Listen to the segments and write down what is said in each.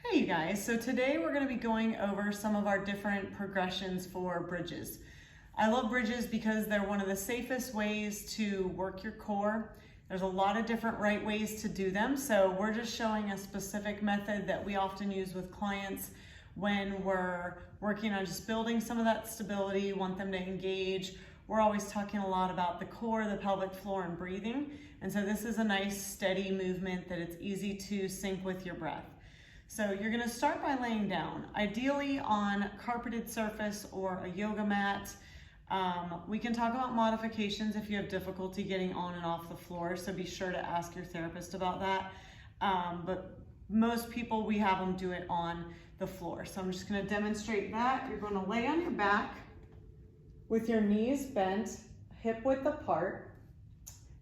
Hey you guys, so today we're going to be going over some of our different progressions for bridges. I love bridges because they're one of the safest ways to work your core. There's a lot of different right ways to do them, so we're just showing a specific method that we often use with clients when we're working on just building some of that stability, want them to engage. We're always talking a lot about the core, the pelvic floor, and breathing, and so this is a nice steady movement that it's easy to sync with your breath. So you're going to start by laying down, ideally on carpeted surface or a yoga mat. We can talk about modifications if you have difficulty getting on and off the floor, so be sure to ask your therapist about that. But most people, we have them do it on the floor. So I'm just going to demonstrate that. You're going to lay on your back with your knees bent, hip width apart,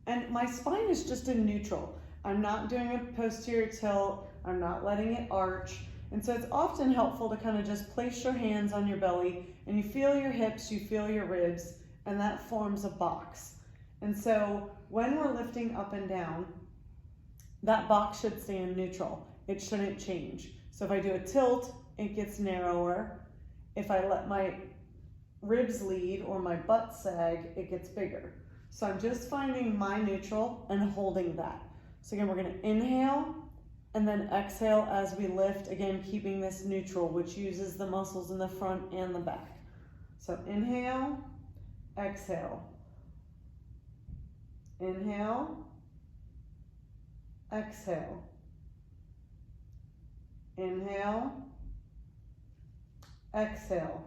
and my spine is just in neutral. I'm not doing a posterior tilt. I'm not letting it arch. And so it's often helpful to kind of just place your hands on your belly and you feel your hips, you feel your ribs, and that forms a box. And so when we're lifting up and down, that box should stay in neutral. It shouldn't change. So if I do a tilt, it gets narrower. If I let my ribs lead or my butt sag, it gets bigger. So I'm just finding my neutral and holding that. So again, we're going to inhale and then exhale as we lift, again, keeping this neutral, which uses the muscles in the front and the back. So inhale, exhale. Inhale, exhale. Inhale, exhale.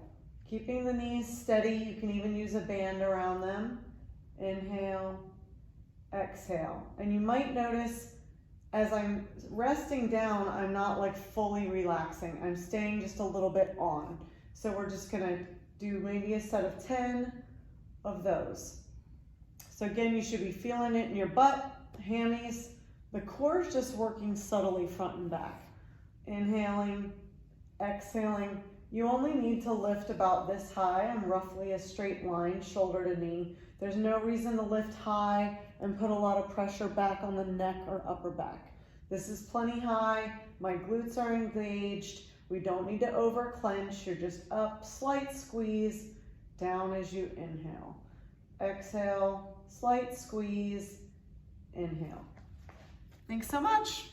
Keeping the knees steady, you can even use a band around them. Inhale, exhale. And you might notice as I'm resting down, I'm not like fully relaxing. I'm staying just a little bit on. So we're just gonna do maybe a set of 10 of those. So again, you should be feeling it in your butt, hammies. The core is just working subtly front and back. Inhaling, exhaling. You only need to lift about this high on roughly a straight line, shoulder to knee. There's no reason to lift high and put a lot of pressure back on the neck or upper back. This is plenty high. My glutes are engaged. We don't need to over clench. You're just up, slight squeeze, down as you inhale. Exhale, slight squeeze, inhale. Thanks so much.